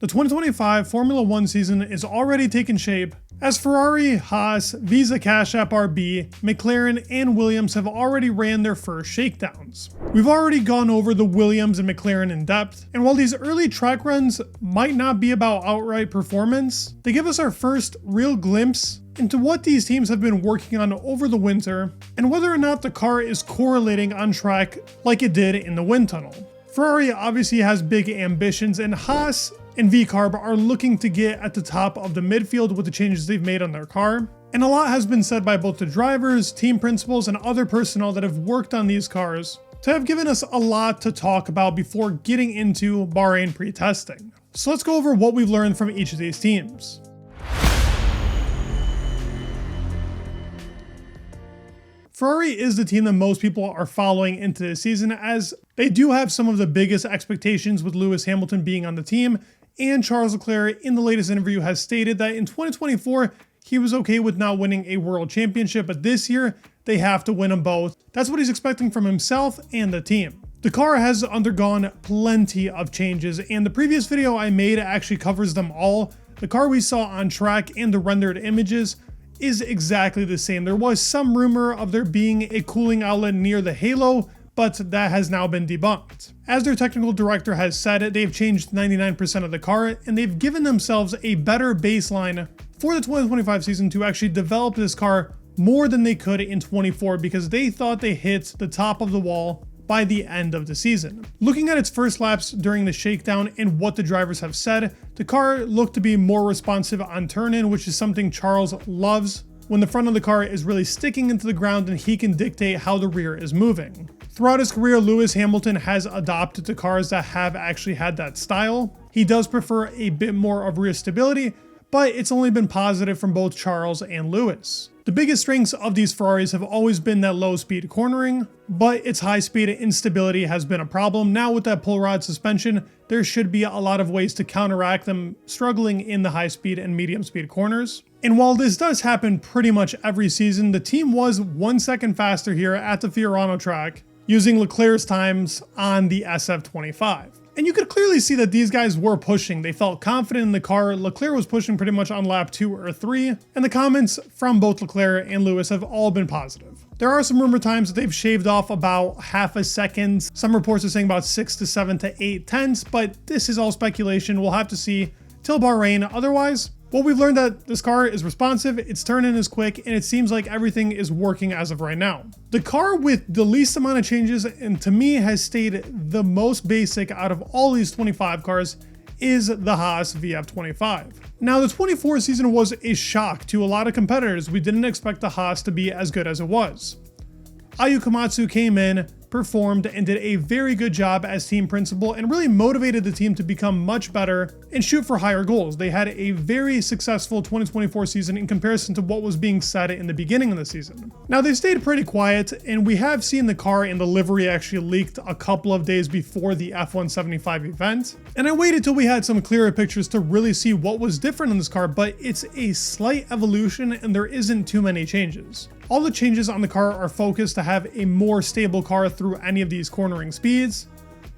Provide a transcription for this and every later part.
The 2025 Formula 1 season is already taking shape, as Ferrari, Haas, VCARB, McLaren, and Williams have already ran their first shakedowns. We've already gone over the Williams and McLaren in depth, and while these early track runs might not be about outright performance, they give us our first real glimpse into what these teams have been working on over the winter, and whether or not the car is correlating on track like it did in the wind tunnel. Ferrari obviously has big ambitions, and Haas and VCARB are looking to get at the top of the midfield with the changes they've made on their car. And a lot has been said by both the drivers, team principals, and other personnel that have worked on these cars to have given us a lot to talk about before getting into Bahrain pre-testing. So let's go over what we've learned from each of these teams. Ferrari is the team that most people are following into this season, as they do have some of the biggest expectations with Lewis Hamilton being on the team, and Charles Leclerc in the latest interview has stated that in 2024 he was okay with not winning a world championship, but this year they have to win them both. That's what he's expecting from himself and the team. The car has undergone plenty of changes, and the previous video I made actually covers them all. The car we saw on track and the rendered images is exactly the same. There was some rumor of there being a cooling outlet near the halo, but that has now been debunked. As their technical director has said, they've changed 99% of the car, and they've given themselves a better baseline for the 2025 season to actually develop this car more than they could in 24, because they thought they hit the top of the wall by the end of the season. Looking at its first laps during the shakedown and what the drivers have said, the car looked to be more responsive on turn-in, which is something Charles loves, when the front of the car is really sticking into the ground and he can dictate how the rear is moving. Throughout his career, Lewis Hamilton has adopted to cars that have actually had that style. He does prefer a bit more of rear stability, but it's only been positive from both Charles and Lewis. The biggest strengths of these Ferraris have always been that low speed cornering, but its high speed instability has been a problem. Now with that pull rod suspension, there should be a lot of ways to counteract them struggling in the high speed and medium speed corners. And while this does happen pretty much every season, the team was 1 second faster here at the Fiorano track using Leclerc's times on the SF25. And you could clearly see that these guys were pushing. They felt confident in the car. Leclerc was pushing pretty much on lap 2 or 3, and the comments from both Leclerc and Lewis have all been positive. There are some rumor times that they've shaved off about half a second. Some reports are saying about 6 to 7 to 8 tenths, but this is all speculation. We'll have to see till Bahrain. Otherwise, well, we've learned that this car is responsive, its turn-in is quick, and it seems like everything is working as of right now. The car with the least amount of changes, and to me has stayed the most basic out of all these 25 cars, is the Haas VF25. Now, the 24 season was a shock to a lot of competitors. We didn't expect the Haas to be as good as it was. Ayu Komatsu came in, performed, and did a very good job as team principal and really motivated the team to become much better and shoot for higher goals. They had a very successful 2024 season in comparison to what was being said in the beginning of the season. Now, they stayed pretty quiet, and we have seen the car and the livery actually leaked a couple of days before the F175 event. And I waited till we had some clearer pictures to really see what was different in this car, but it's a slight evolution and there isn't too many changes. All the changes on the car are focused to have a more stable car through any of these cornering speeds,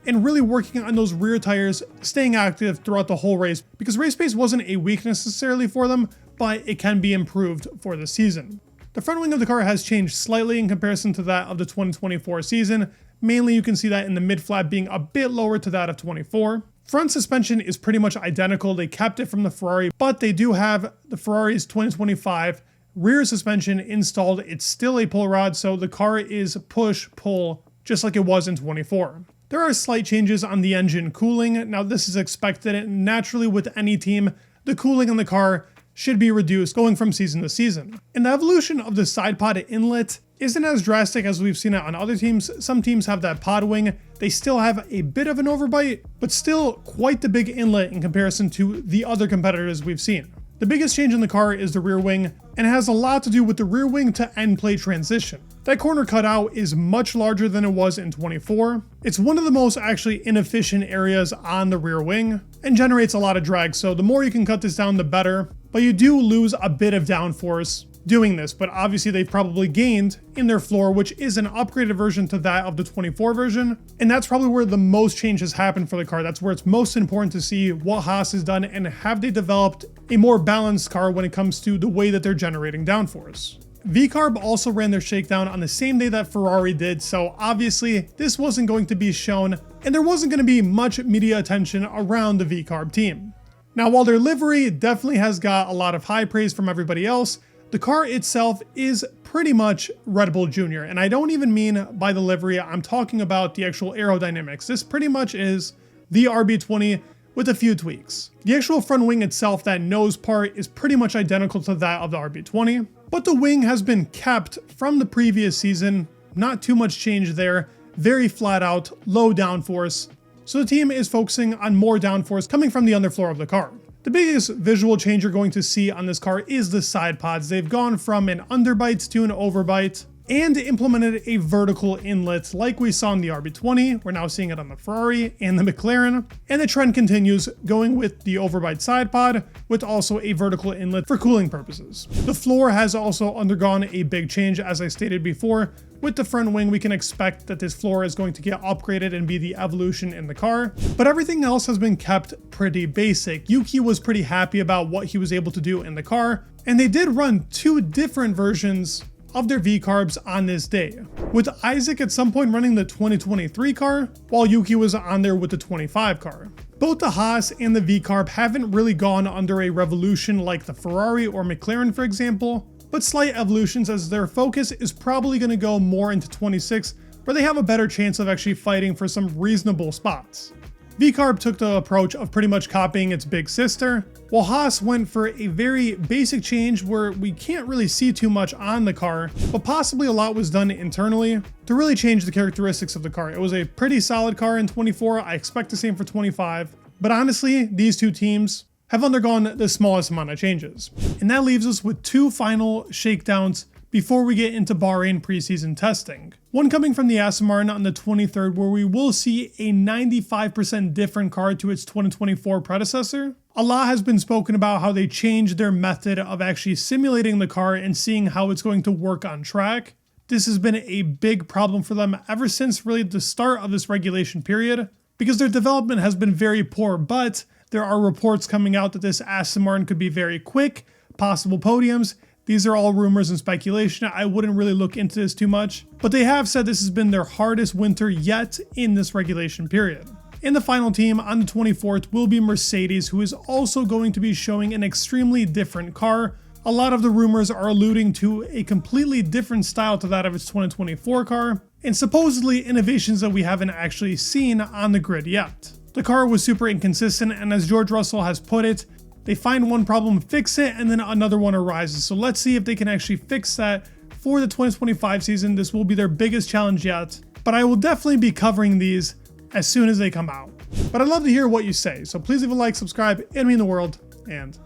and really working on those rear tires staying active throughout the whole race, because race pace wasn't a weakness necessarily for them, but it can be improved for the season. The front wing of the car has changed slightly in comparison to that of the 2024 season. Mainly you can see that in the mid flap being a bit lower to that of 24. Front suspension is pretty much identical. They kept it from the Ferrari, but they do have the Ferrari's 2025 rear suspension installed. It's still a pull rod, so the car is push-pull just like it was in 24. There are slight changes on the engine cooling. Now, this is expected. Naturally, with any team, the cooling on the car should be reduced going from season to season. And the evolution of the side pod inlet isn't as drastic as we've seen it on other teams. Some teams have that pod wing. They still have a bit of an overbite, but still quite the big inlet in comparison to the other competitors we've seen. The biggest change in the car is the rear wing, and it has a lot to do with the rear wing to end plate transition. That corner cutout is much larger than it was in 24. It's one of the most actually inefficient areas on the rear wing and generates a lot of drag, so the more you can cut this down, the better. But you do lose a bit of downforce doing this, but obviously they've probably gained in their floor, which is an upgraded version to that of the 24 version. And that's probably where the most change has happened for the car. That's where it's most important to see what Haas has done and have they developed a more balanced car when it comes to the way that they're generating downforce. VCARB also ran their shakedown on the same day that Ferrari did, so obviously this wasn't going to be shown and there wasn't going to be much media attention around the VCARB team. Now, while their livery definitely has got a lot of high praise from everybody else, the car itself is pretty much Red Bull Jr. And I don't even mean by the livery, I'm talking about the actual aerodynamics. This pretty much is the RB20 with a few tweaks. The actual front wing itself, that nose part, is pretty much identical to that of the RB20, but the wing has been kept from the previous season. Not too much change there, very flat out, low downforce. So the team is focusing on more downforce coming from the underfloor of the car. The biggest visual change you're going to see on this car is the side pods. They've gone from an underbite to an overbite and implemented a vertical inlet like we saw in the RB20. We're now seeing it on the Ferrari and the McLaren. And the trend continues, going with the overbite side pod with also a vertical inlet for cooling purposes. The floor has also undergone a big change, as I stated before. With the front wing, we can expect that this floor is going to get upgraded and be the evolution in the car. But everything else has been kept pretty basic. Yuki was pretty happy about what he was able to do in the car. And they did run two different versions of their VCARBs on this day, with Isaac at some point running the 2023 car, while Yuki was on there with the 25 car. Both the Haas and the VCARB haven't really gone under a revolution like the Ferrari or McLaren, for example, but slight evolutions, as their focus is probably going to go more into 26, where they have a better chance of actually fighting for some reasonable spots. VCARB took the approach of pretty much copying its big sister, while Haas went for a very basic change where we can't really see too much on the car, but possibly a lot was done internally to really change the characteristics of the car. It was a pretty solid car in 24, I expect the same for 25, but honestly, these two teams have undergone the smallest amount of changes. And that leaves us with two final shakedowns before we get into Bahrain preseason testing. One coming from the Aston Martin on the 23rd, where we will see a 95% different car to its 2024 predecessor. A lot has been spoken about how they changed their method of actually simulating the car and seeing how it's going to work on track. This has been a big problem for them ever since really the start of this regulation period, because their development has been very poor, but there are reports coming out that this Aston Martin could be very quick, possible podiums. These are all rumors and speculation. I wouldn't really look into this too much, but they have said this has been their hardest winter yet in this regulation period. And the final team on the 24th will be Mercedes, who is also going to be showing an extremely different car. A lot of the rumors are alluding to a completely different style to that of its 2024 car, and supposedly innovations that we haven't actually seen on the grid yet. The car was super inconsistent, and as George Russell has put it, they find one problem, fix it, and then another one arises. So let's see if they can actually fix that for the 2025 season. This will be their biggest challenge yet, but I will definitely be covering these as soon as they come out. But I'd love to hear what you say, so please leave a like, subscribe, it'd mean the world, and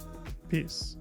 peace.